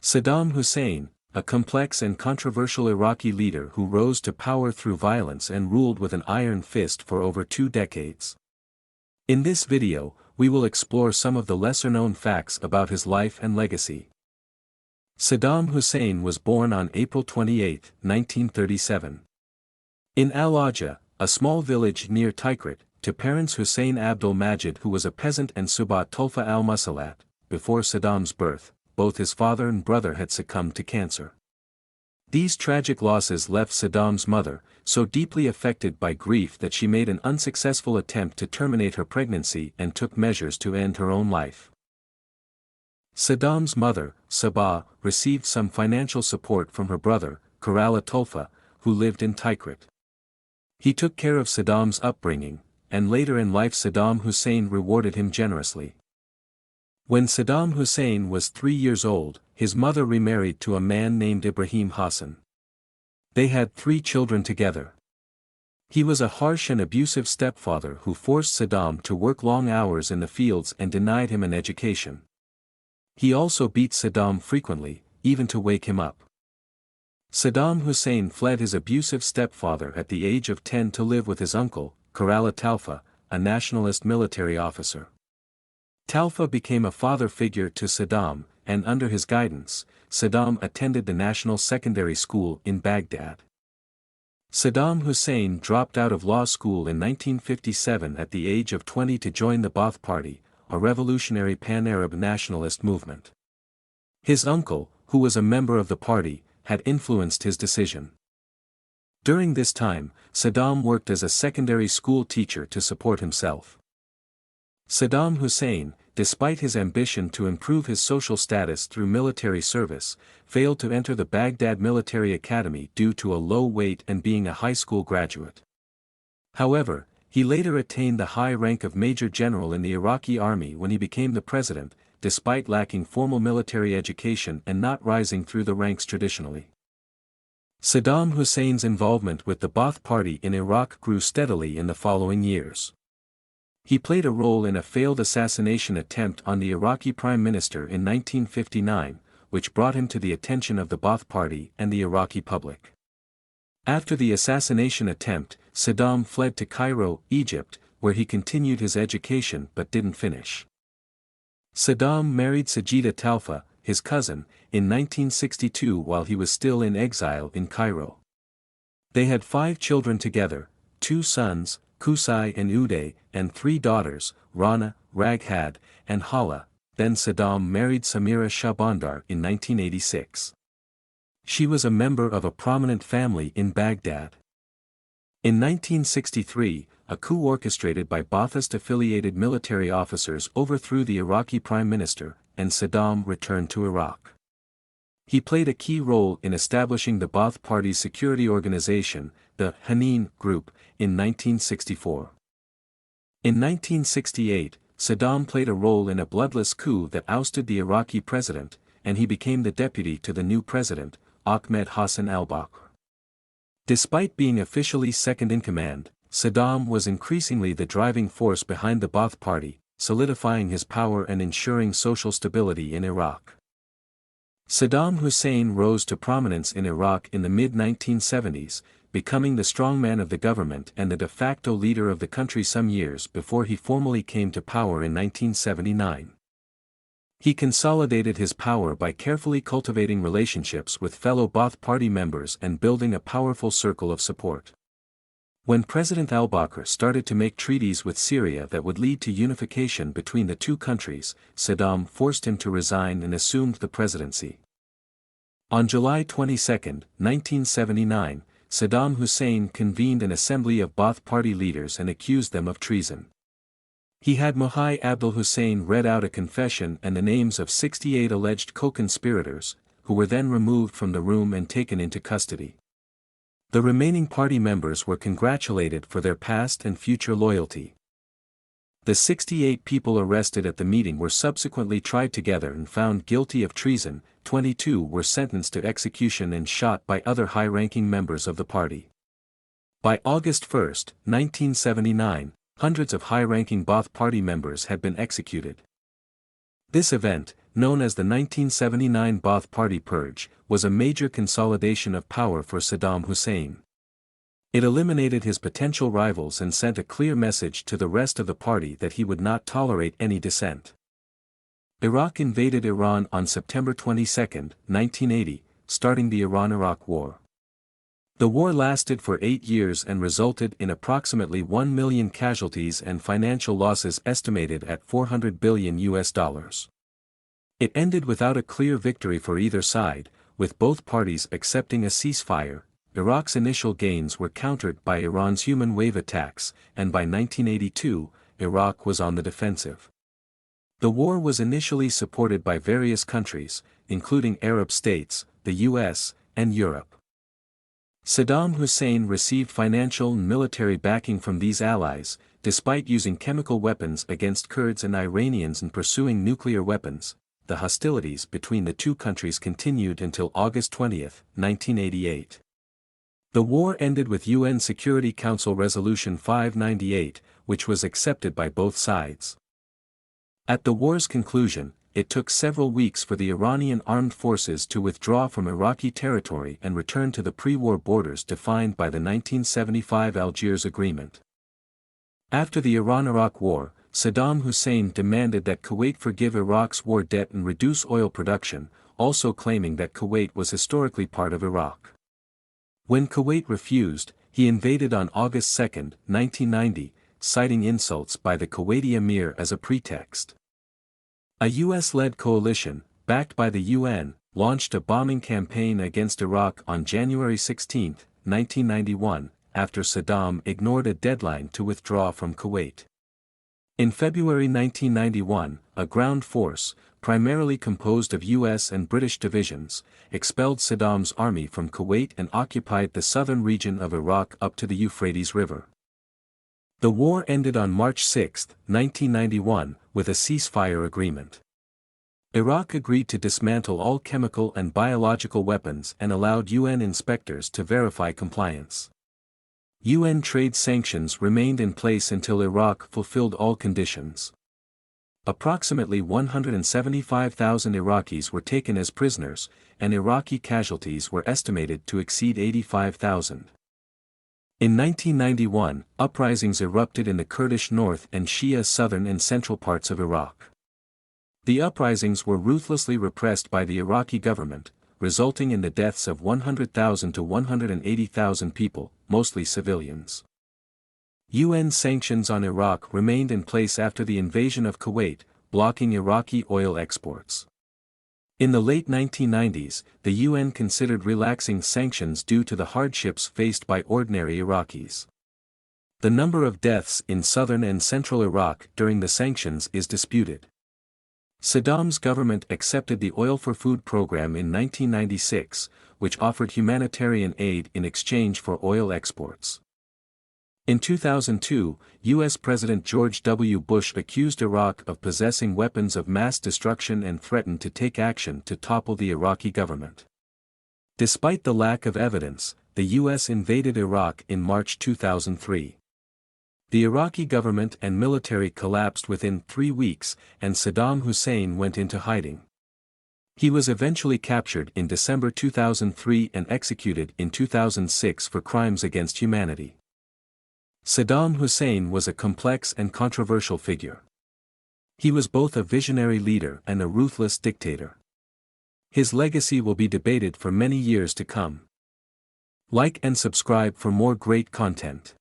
Saddam Hussein, a complex and controversial Iraqi leader who rose to power through violence and ruled with an iron fist for over 2 decades. In this video, we will explore some of the lesser-known facts about his life and legacy. Saddam Hussein was born on April 28, 1937. In Al-Ajah, a small village near Tikrit, to parents Hussein Abdul Majid, who was a peasant, and Subat Tulfa al-Musalat. Before Saddam's birth, both his father and brother had succumbed to cancer. These tragic losses left Saddam's mother so deeply affected by grief that she made an unsuccessful attempt to terminate her pregnancy and took measures to end her own life. Saddam's mother, Sabah, received some financial support from her brother, Karala Tulfa, who lived in Tikrit. He took care of Saddam's upbringing, and later in life Saddam Hussein rewarded him generously. When Saddam Hussein was 3 years old, his mother remarried to a man named Ibrahim Hassan. They had 3 children together. He was a harsh and abusive stepfather who forced Saddam to work long hours in the fields and denied him an education. He also beat Saddam frequently, even to wake him up. Saddam Hussein fled his abusive stepfather at the age of 10 to live with his uncle, Karala Talfa, a nationalist military officer. Talfa became a father figure to Saddam, and under his guidance, Saddam attended the National Secondary School in Baghdad. Saddam Hussein dropped out of law school in 1957 at the age of 20 to join the Ba'ath Party, a revolutionary pan-Arab nationalist movement. His uncle, who was a member of the party, had influenced his decision. During this time, Saddam worked as a secondary school teacher to support himself. Saddam Hussein, despite his ambition to improve his social status through military service, failed to enter the Baghdad Military Academy due to a low weight and being a high school graduate. However, he later attained the high rank of Major General in the Iraqi army when he became the president, despite lacking formal military education and not rising through the ranks traditionally. Saddam Hussein's involvement with the Ba'ath Party in Iraq grew steadily in the following years. He played a role in a failed assassination attempt on the Iraqi Prime Minister in 1959, which brought him to the attention of the Ba'ath Party and the Iraqi public. After the assassination attempt, Saddam fled to Cairo, Egypt, where he continued his education but didn't finish. Saddam married Sajida Talfa, his cousin, in 1962 while he was still in exile in Cairo. They had 5 children together, 2 sons, Qusay and Uday, and 3 daughters, Rana, Raghad, and Hala. Then Saddam married Samira Shabandar in 1986. She was a member of a prominent family in Baghdad. In 1963, a coup orchestrated by Ba'athist-affiliated military officers overthrew the Iraqi prime minister, and Saddam returned to Iraq. He played a key role in establishing the Ba'ath Party's security organization, the Hanin Group, in 1964. In 1968, Saddam played a role in a bloodless coup that ousted the Iraqi president, and he became the deputy to the new president, Ahmed Hassan al-Bakr. Despite being officially second in command, Saddam was increasingly the driving force behind the Ba'ath Party, solidifying his power and ensuring social stability in Iraq. Saddam Hussein rose to prominence in Iraq in the mid-1970s, becoming the strongman of the government and the de facto leader of the country some years before he formally came to power in 1979. He consolidated his power by carefully cultivating relationships with fellow Ba'ath Party members and building a powerful circle of support. When President al-Bakr started to make treaties with Syria that would lead to unification between the two countries, Saddam forced him to resign and assumed the presidency. On July 22, 1979, Saddam Hussein convened an assembly of Ba'ath Party leaders and accused them of treason. He had Mohi Abdul Hussein read out a confession and the names of 68 alleged co-conspirators, who were then removed from the room and taken into custody. The remaining party members were congratulated for their past and future loyalty. The 68 people arrested at the meeting were subsequently tried together and found guilty of treason. 22 were sentenced to execution and shot by other high-ranking members of the party. By August 1, 1979, hundreds of high-ranking Ba'ath Party members had been executed. This event, known as the 1979 Ba'ath Party Purge, was a major consolidation of power for Saddam Hussein. It eliminated his potential rivals and sent a clear message to the rest of the party that he would not tolerate any dissent. Iraq invaded Iran on September 22, 1980, starting the Iran-Iraq War. The war lasted for 8 years and resulted in approximately 1 million casualties and financial losses estimated at $400 billion. It ended without a clear victory for either side, with both parties accepting a ceasefire. Iraq's initial gains were countered by Iran's human wave attacks, and by 1982, Iraq was on the defensive. The war was initially supported by various countries, including Arab states, the US, and Europe. Saddam Hussein received financial and military backing from these allies, despite using chemical weapons against Kurds and Iranians and pursuing nuclear weapons. The hostilities between the two countries continued until August 20, 1988. The war ended with UN Security Council Resolution 598, which was accepted by both sides. At the war's conclusion, it took several weeks for the Iranian armed forces to withdraw from Iraqi territory and return to the pre-war borders defined by the 1975 Algiers Agreement. After the Iran-Iraq War, Saddam Hussein demanded that Kuwait forgive Iraq's war debt and reduce oil production, also claiming that Kuwait was historically part of Iraq. When Kuwait refused, he invaded on August 2, 1990, citing insults by the Kuwaiti emir as a pretext. A US-led coalition, backed by the UN, launched a bombing campaign against Iraq on January 16, 1991, after Saddam ignored a deadline to withdraw from Kuwait. In February 1991, a ground force, primarily composed of US and British divisions, expelled Saddam's army from Kuwait and occupied the southern region of Iraq up to the Euphrates River. The war ended on March 6, 1991, with a ceasefire agreement. Iraq agreed to dismantle all chemical and biological weapons and allowed UN inspectors to verify compliance. UN trade sanctions remained in place until Iraq fulfilled all conditions. Approximately 175,000 Iraqis were taken as prisoners, and Iraqi casualties were estimated to exceed 85,000. In 1991, uprisings erupted in the Kurdish north and Shia southern and central parts of Iraq. The uprisings were ruthlessly repressed by the Iraqi government, resulting in the deaths of 100,000 to 180,000 people, mostly civilians. UN sanctions on Iraq remained in place after the invasion of Kuwait, blocking Iraqi oil exports. In the late 1990s, the UN considered relaxing sanctions due to the hardships faced by ordinary Iraqis. The number of deaths in southern and central Iraq during the sanctions is disputed. Saddam's government accepted the Oil for Food program in 1996, which offered humanitarian aid in exchange for oil exports. In 2002, U.S. President George W. Bush accused Iraq of possessing weapons of mass destruction and threatened to take action to topple the Iraqi government. Despite the lack of evidence, the U.S. invaded Iraq in March 2003. The Iraqi government and military collapsed within 3 weeks, and Saddam Hussein went into hiding. He was eventually captured in December 2003 and executed in 2006 for crimes against humanity. Saddam Hussein was a complex and controversial figure. He was both a visionary leader and a ruthless dictator. His legacy will be debated for many years to come. Like and subscribe for more great content.